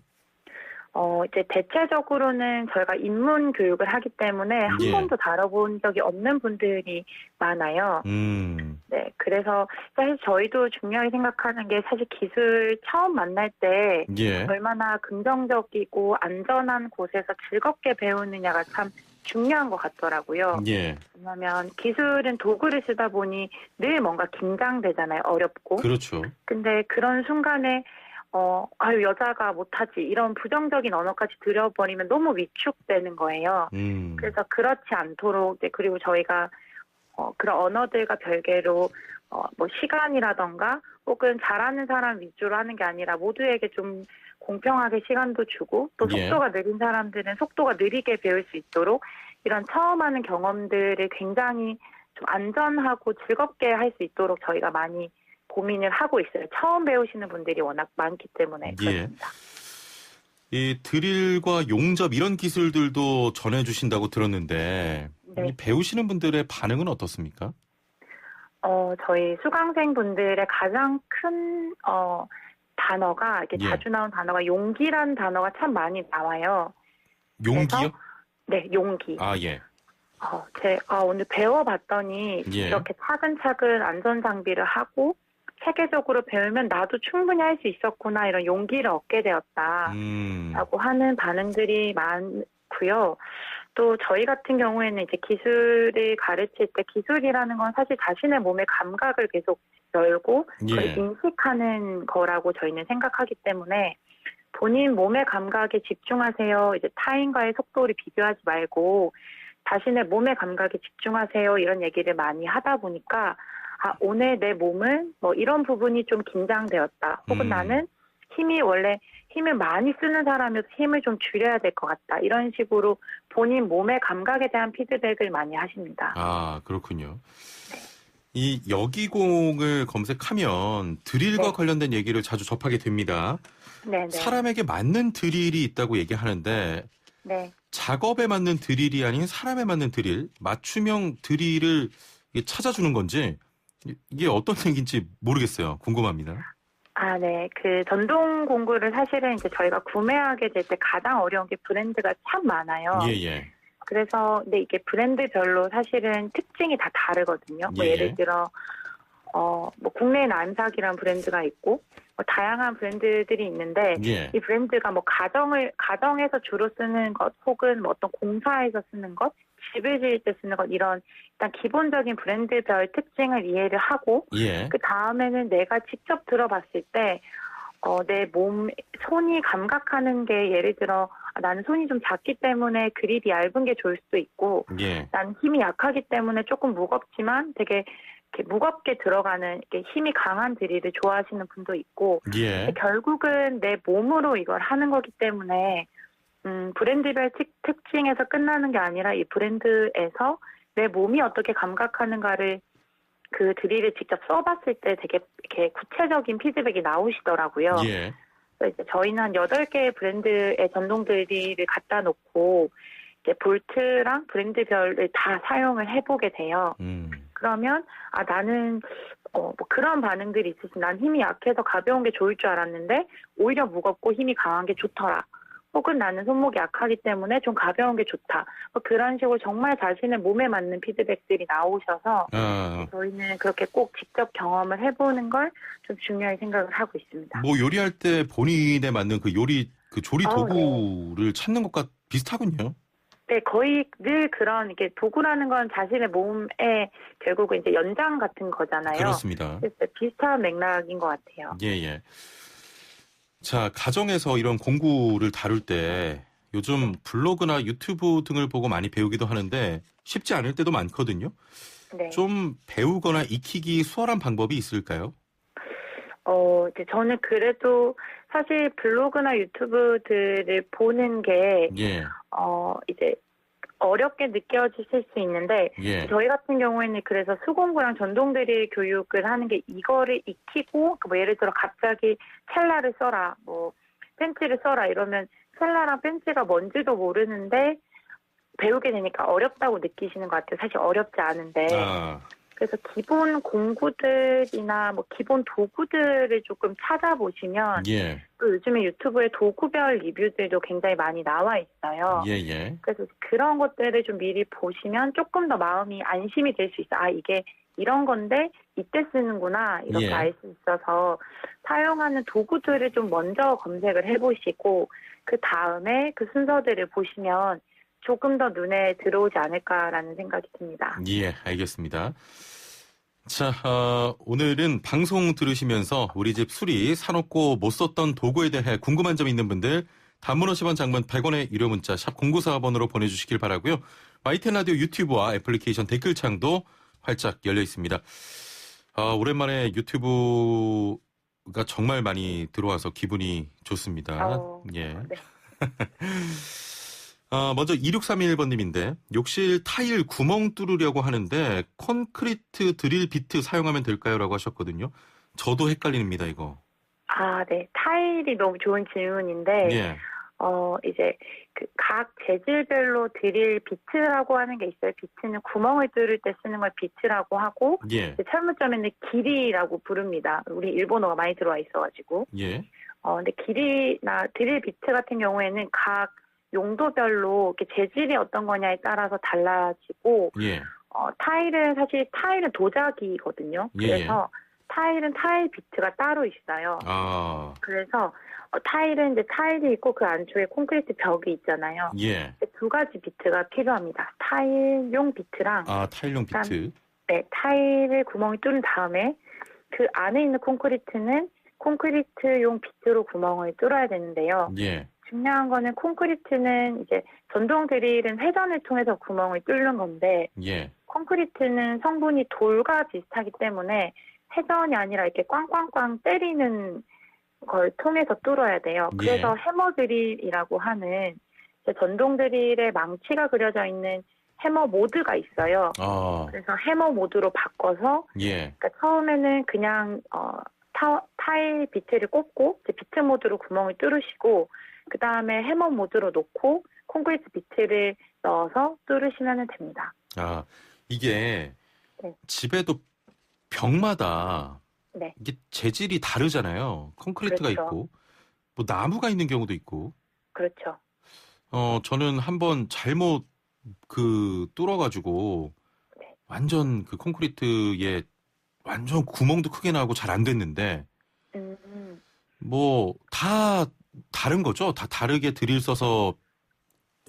이제 대체적으로는 저희가 입문 교육을 하기 때문에 한 예. 번도 다뤄본 적이 없는 분들이 많아요. 네, 그래서 사실 저희도 중요하게 생각하는 게 사실 기술 처음 만날 때 예. 얼마나 긍정적이고 안전한 곳에서 즐겁게 배우느냐가 참 중요한 것 같더라고요. 예. 왜냐하면 기술은 도구를 쓰다 보니 늘 뭔가 긴장되잖아요. 어렵고. 그렇죠. 근데 그런 순간에 아유, 여자가 못하지. 이런 부정적인 언어까지 들여버리면 너무 위축되는 거예요. 그래서 그렇지 않도록, 이제 그리고 저희가, 그런 언어들과 별개로, 뭐 시간이라던가, 혹은 잘하는 사람 위주로 하는 게 아니라 모두에게 좀 공평하게 시간도 주고, 또 예. 속도가 느린 사람들은 속도가 느리게 배울 수 있도록, 이런 처음 하는 경험들을 굉장히 좀 안전하고 즐겁게 할 수 있도록 저희가 많이 고민을 하고 있어요. 처음 배우시는 분들이 워낙 많기 때문에 그렇습니다. 이 드릴과 용접 이런 기술들도 전해주신다고 들었는데 네. 이 배우시는 분들의 반응은 어떻습니까? 저희 수강생 분들의 가장 큰 단어가 이렇게 예. 자주 나온 단어가 용기라는 단어가 참 많이 나와요. 용기요? 그래서, 네, 용기. 아, 예. 제가 오늘 배워봤더니 예. 이렇게 차근차근 안전 장비를 하고 체계적으로 배우면 나도 충분히 할 수 있었구나 이런 용기를 얻게 되었다라고 하는 반응들이 많고요. 또 저희 같은 경우에는 이제 기술을 가르칠 때 기술이라는 건 사실 자신의 몸의 감각을 계속 열고 그걸 예. 인식하는 거라고 저희는 생각하기 때문에 본인 몸의 감각에 집중하세요. 이제 타인과의 속도를 비교하지 말고 자신의 몸의 감각에 집중하세요. 이런 얘기를 많이 하다 보니까 오늘 내 몸은 뭐 이런 부분이 좀 긴장되었다. 혹은 나는 원래 힘을 많이 쓰는 사람이어서 힘을 좀 줄여야 될 것 같다. 이런 식으로 본인 몸의 감각에 대한 피드백을 많이 하십니다. 아, 그렇군요. 이 여기공을 검색하면 드릴과 네. 관련된 얘기를 자주 접하게 됩니다. 네네. 사람에게 맞는 드릴이 있다고 얘기하는데 네. 작업에 맞는 드릴이 아닌 사람에 맞는 드릴, 맞춤형 드릴을 찾아주는 건지 이게 어떤 얘기인지 모르겠어요. 궁금합니다. 네. 그 전동 공구를 사실은 이제 저희가 구매하게 될 때 가장 어려운 게 브랜드가 참 많아요. 예. 그래서 근데 이게 브랜드별로 사실은 특징이 다 다르거든요. 뭐 예. 예를 들어 뭐 국내에는 안삭이라는 브랜드가 있고 뭐 다양한 브랜드들이 있는데 예. 이 브랜드가 뭐 가정에서 주로 쓰는 것 혹은 뭐 어떤 공사에서 쓰는 것, 집을 지을 때 쓰는 것 이런 일단 기본적인 브랜드별 특징을 이해를 하고 예. 그 다음에는 내가 직접 들어봤을 때 내 몸, 손이 감각하는 게 예를 들어 나는 손이 좀 작기 때문에 그립이 얇은 게 좋을 수도 있고 예. 나는 힘이 약하기 때문에 조금 무겁지만 되게 이렇게 무겁게 들어가는 이렇게 힘이 강한 드릴을 좋아하시는 분도 있고 예. 결국은 내 몸으로 이걸 하는 거기 때문에 브랜드별 특징에서 끝나는 게 아니라 이 브랜드에서 내 몸이 어떻게 감각하는가를 그 드릴을 직접 써봤을 때 되게 이렇게 구체적인 피드백이 나오시더라고요. 예. 그래서 이제 저희는 한 8개의 브랜드의 전동 드릴을 갖다 놓고 이제 볼트랑 브랜드별을 다 사용을 해보게 돼요. 그러면 나는 뭐 그런 반응들이 있으시. 난 힘이 약해서 가벼운 게 좋을 줄 알았는데 오히려 무겁고 힘이 강한 게 좋더라. 혹은 나는 손목이 약하기 때문에 좀 가벼운 게 좋다. 뭐 그런 식으로 정말 자신의 몸에 맞는 피드백들이 나오셔서 저희는 그렇게 꼭 직접 경험을 해보는 걸 좀 중요하게 생각을 하고 있습니다. 뭐 요리할 때 본인에 맞는 그 조리 도구를 찾는 것과 비슷하군요. 네, 거의 늘 그런 이게 도구라는 건 자신의 몸에 결국은 이제 연장 같은 거잖아요. 그렇습니다. 그래서 비슷한 맥락인 것 같아요. 예. 자, 가정에서 이런 공구를 다룰 때 요즘 블로그나 유튜브 등을 보고 많이 배우기도 하는데 쉽지 않을 때도 많거든요. 네. 좀 배우거나 익히기 수월한 방법이 있을까요? 이제 저는 그래도 사실 블로그나 유튜브들을 보는 게 예. 이제 어렵게 느껴지실 수 있는데 예. 저희 같은 경우에는 그래서 수공구랑 전동드릴 교육을 하는 게 이거를 익히고 뭐 예를 들어 갑자기 첼라를 써라 뭐 펜치를 써라 이러면 첼라랑 펜치가 뭔지도 모르는데 배우게 되니까 어렵다고 느끼시는 것 같아요. 사실 어렵지 않은데 그래서 기본 공구들이나 뭐 기본 도구들을 조금 찾아보시면 예. 또 요즘에 유튜브에 도구별 리뷰들도 굉장히 많이 나와 있어요. 예, 예. 그래서 그런 것들을 좀 미리 보시면 조금 더 마음이 안심이 될 수 있어요. 아, 이게 이런 건데 이때 쓰는구나 이렇게 예. 알 수 있어서 사용하는 도구들을 좀 먼저 검색을 해보시고 그 다음에 그 순서들을 보시면 조금 더 눈에 들어오지 않을까라는 생각이 듭니다. 예, 알겠습니다. 자, 오늘은 방송 들으시면서 우리 집 수리 사놓고 못 썼던 도구에 대해 궁금한 점 있는 분들 단문 50원 장문 100원의 유료 문자 샵 0945번으로 보내주시길 바라고요. YTN 라디오 유튜브와 애플리케이션 댓글창도 활짝 열려 있습니다. 오랜만에 유튜브가 정말 많이 들어와서 기분이 좋습니다. 예. 네. 먼저 2631번님인데 욕실 타일 구멍 뚫으려고 하는데 콘크리트 드릴 비트 사용하면 될까요? 라고 하셨거든요. 저도 헷갈립니다, 이거. 아, 네. 타일이 너무 좋은 질문인데, 예. 이제 그 각 재질별로 드릴 비트라고 하는 게 있어요. 비트는 구멍을 뚫을 때 쓰는 걸 비트라고 하고, 예. 철물점에는 길이라고 부릅니다. 우리 일본어가 많이 들어와 있어가지고. 예. 근데 길이나 드릴 비트 같은 경우에는 각 용도별로 이렇게 재질이 어떤 거냐에 따라서 달라지고, 예. 사실 타일은 도자기거든요. 예, 그래서 타일은 타일 비트가 따로 있어요. 아. 그래서 타일은 이제 타일이 있고 그 안쪽에 콘크리트 벽이 있잖아요. 예. 두 가지 비트가 필요합니다. 타일용 비트랑 타일용 비트. 네, 타일을 구멍을 뚫은 다음에 그 안에 있는 콘크리트는 콘크리트용 비트로 구멍을 뚫어야 되는데요. 예. 중요한 거는 콘크리트는 이제 전동 드릴은 회전을 통해서 구멍을 뚫는 건데 예. 콘크리트는 성분이 돌과 비슷하기 때문에 회전이 아니라 이렇게 꽝꽝꽝 때리는 걸 통해서 뚫어야 돼요. 그래서 해머 드릴이라고 하는 전동 드릴에 망치가 그려져 있는 해머 모드가 있어요. 그래서 해머 모드로 바꿔서 예. 그러니까 처음에는 그냥 타일 비트를 꽂고 이제 비트 모드로 구멍을 뚫으시고 그 다음에 해머 모드로 놓고 콘크리트 비트를 넣어서 뚫으시면 됩니다. 이게 네. 집에도 벽마다 네. 이게 재질이 다르잖아요. 콘크리트가 그렇죠. 있고 뭐 나무가 있는 경우도 있고. 그렇죠. 저는 한번 잘못 뚫어가지고 네. 완전 그 콘크리트에 완전 구멍도 크게 나고 잘 안 됐는데 뭐 다 다른 거죠? 다 다르게 드릴 써서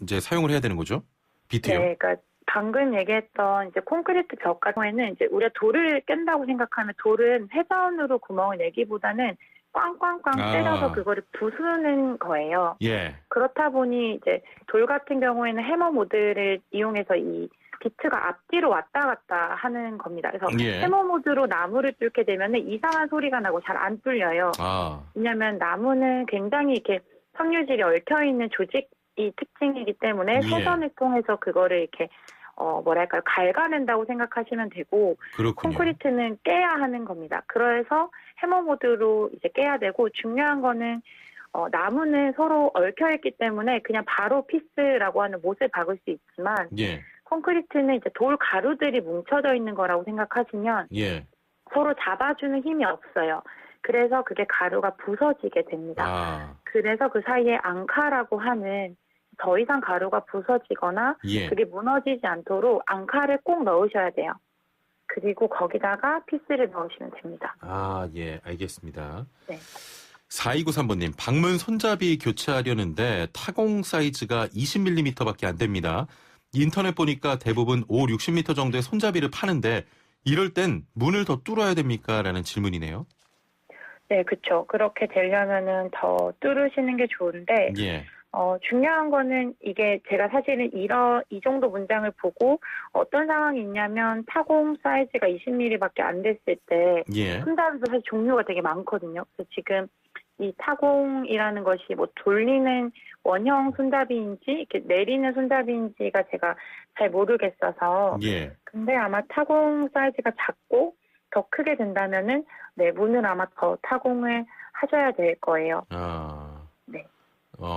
이제 사용을 해야 되는 거죠? 비트요? 네, 그러니까 방금 얘기했던 이제 콘크리트 벽 같은 경우에는 이제 우리가 돌을 깬다고 생각하면 돌은 회전으로 구멍을 내기보다는 꽝꽝꽝 때려서 그거를 부수는 거예요. 예. 그렇다 보니 이제 돌 같은 경우에는 해머 모드를 이용해서 이 비트가 앞뒤로 왔다 갔다 하는 겁니다. 그래서 해머 모드로 나무를 뚫게 되면 이상한 소리가 나고 잘 안 뚫려요. 왜냐하면 나무는 굉장히 이렇게 석유질이 얽혀있는 조직이 특징이기 때문에 회전을 통해서 그거를 이렇게 갈가낸다고 생각하시면 되고 그렇군요. 콘크리트는 깨야 하는 겁니다. 그래서 해머 모드로 이제 깨야 되고 중요한 거는 나무는 서로 얽혀있기 때문에 그냥 바로 피스라고 하는 못을 박을 수 있지만 콘크리트는 이제 돌 가루들이 뭉쳐져 있는 거라고 생각하시면 서로 잡아주는 힘이 없어요. 그래서 그게 가루가 부서지게 됩니다. 그래서 그 사이에 앙카라고 하는 더 이상 가루가 부서지거나 그게 무너지지 않도록 앙카를 꼭 넣으셔야 돼요. 그리고 거기다가 피스를 넣으시면 됩니다. 예, 알겠습니다. 네. 4293번님, 방문 손잡이 교체하려는데 타공 사이즈가 20mm밖에 안 됩니다. 인터넷 보니까 대부분 5, 60m 정도의 손잡이를 파는데 이럴 땐 문을 더 뚫어야 됩니까? 라는 질문이네요. 네, 그렇죠. 그렇게 되려면은 더 뚫으시는 게 좋은데 중요한 거는 이게 제가 사실은 이 정도 문장을 보고 어떤 상황이 있냐면 타공 사이즈가 20mm밖에 안 됐을 때 손잡이도 사실 종류가 되게 많거든요. 그래서 지금 이 타공이라는 것이 뭐 돌리는 원형 손잡이인지 이렇게 내리는 손잡이인지가 제가 잘 모르겠어서 근데 아마 타공 사이즈가 작고 더 크게 된다면은 문은 아마 더 타공을 하셔야 될 거예요. 네.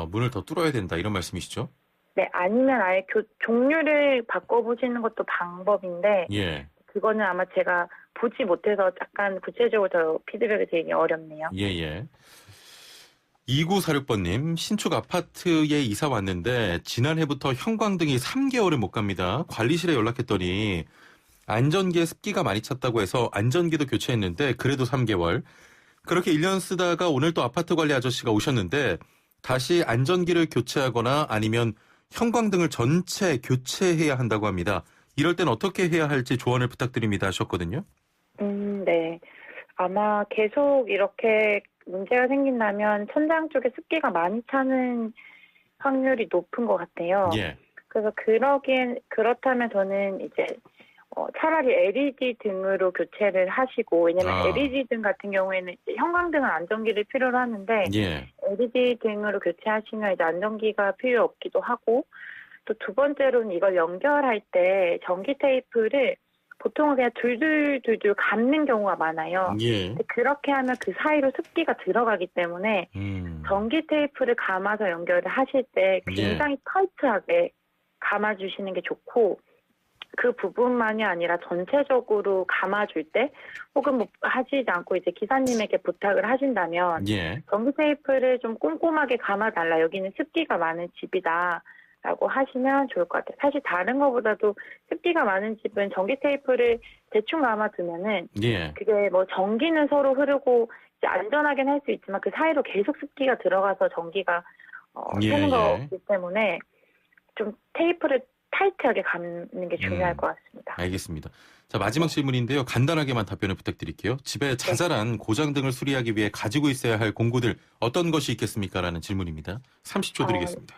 문을 더 뚫어야 된다 이런 말씀이시죠? 네, 아니면 아예 종류를 바꿔보시는 것도 방법인데 그거는 아마 제가 보지 못해서 약간 구체적으로 더 피드백을 드리기 어렵네요. 예. 2946번님, 신축 아파트에 이사 왔는데 지난해부터 형광등이 3개월을 못 갑니다. 관리실에 연락했더니 안전기에 습기가 많이 찼다고 해서 안전기도 교체했는데 그래도 3개월. 그렇게 1년 쓰다가 오늘 또 아파트 관리 아저씨가 오셨는데 다시 안전기를 교체하거나 아니면 형광등을 전체 교체해야 한다고 합니다. 이럴 땐 어떻게 해야 할지 조언을 부탁드립니다 하셨거든요. 네. 아마 계속 이렇게 문제가 생긴다면 천장 쪽에 습기가 많이 차는 확률이 높은 것 같아요. 예. 그래서 그렇다면 저는 이제 차라리 LED 등으로 교체를 하시고, 왜냐면 LED 등 같은 경우에는 이제 형광등은 안전기를 필요로 하는데 예. LED 등으로 교체하시면 이제 안전기가 필요 없기도 하고, 또 두 번째로는 이걸 연결할 때 전기 테이프를 보통은 그냥 둘둘 감는 경우가 많아요. 예. 근데 그렇게 하면 그 사이로 습기가 들어가기 때문에 전기 테이프를 감아서 연결을 하실 때 굉장히 타이트하게 감아주시는 게 좋고, 그 부분만이 아니라 전체적으로 감아줄 때 혹은 뭐 하시지 않고 이제 기사님에게 부탁을 하신다면 전기 테이프를 좀 꼼꼼하게 감아달라. 여기는 습기가 많은 집이다. 라고 하시면 좋을 것 같아요. 사실 다른 것보다도 습기가 많은 집은 전기 테이프를 대충 감아두면은 그게 뭐 전기는 서로 흐르고 이제 안전하게는 할 수 있지만 그 사이로 계속 습기가 들어가서 전기가 새는 거기 때문에 좀 테이프를 타이트하게 감는 게 중요할 것 같습니다. 알겠습니다. 자, 마지막 질문인데요. 간단하게만 답변을 부탁드릴게요. 집에 자잘한 고장 등을 수리하기 위해 가지고 있어야 할 공구들 어떤 것이 있겠습니까? 라는 질문입니다. 30초 드리겠습니다.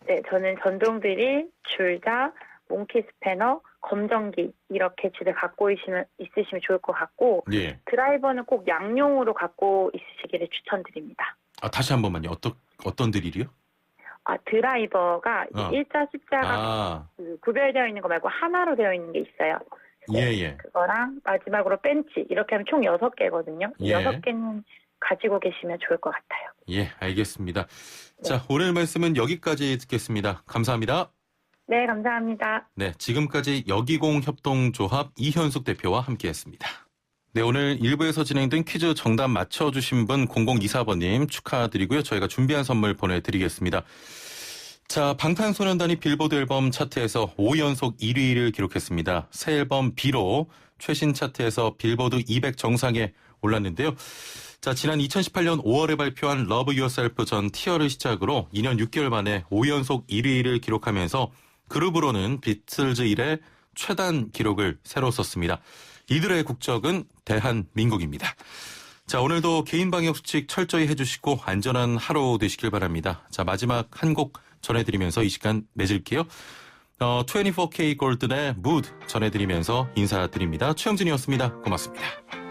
네, 저는 전동 드릴, 줄자, 몽키 스패너, 검정기 이렇게 집에 갖고 있으시면 좋을 것 같고 드라이버는 꼭 양용으로 갖고 있으시기를 추천드립니다. 다시 한 번만요. 어떤 드릴이요? 드라이버가 일자, 십자가 구별되어 있는 거 말고 하나로 되어 있는 게 있어요. 그거랑 마지막으로 벤치 이렇게 하면 총 6개거든요. 6개는 가지고 계시면 좋을 것 같아요. 예, 알겠습니다. 자, 오늘 말씀은 여기까지 듣겠습니다. 감사합니다. 네, 감사합니다. 네, 지금까지 여기공협동조합 이현숙 대표와 함께했습니다. 네, 오늘 1부에서 진행된 퀴즈 정답 맞춰주신 분 0024번님 축하드리고요. 저희가 준비한 선물 보내드리겠습니다. 자, 방탄소년단이 빌보드 앨범 차트에서 5연속 1위를 기록했습니다. 새 앨범 비로 최신 차트에서 빌보드 200 정상에 올랐는데요. 자, 지난 2018년 5월에 발표한 Love Yourself 전 티어를 시작으로 2년 6개월 만에 5연속 1위를 기록하면서 그룹으로는 비틀즈 이래 최단 기록을 새로 썼습니다. 이들의 국적은 대한민국입니다. 자, 오늘도 개인 방역 수칙 철저히 해주시고 안전한 하루 되시길 바랍니다. 자, 마지막 한 곡 전해드리면서 이 시간 맺을게요. 24K 골든의 Mood 전해드리면서 인사드립니다. 최영진이었습니다. 고맙습니다.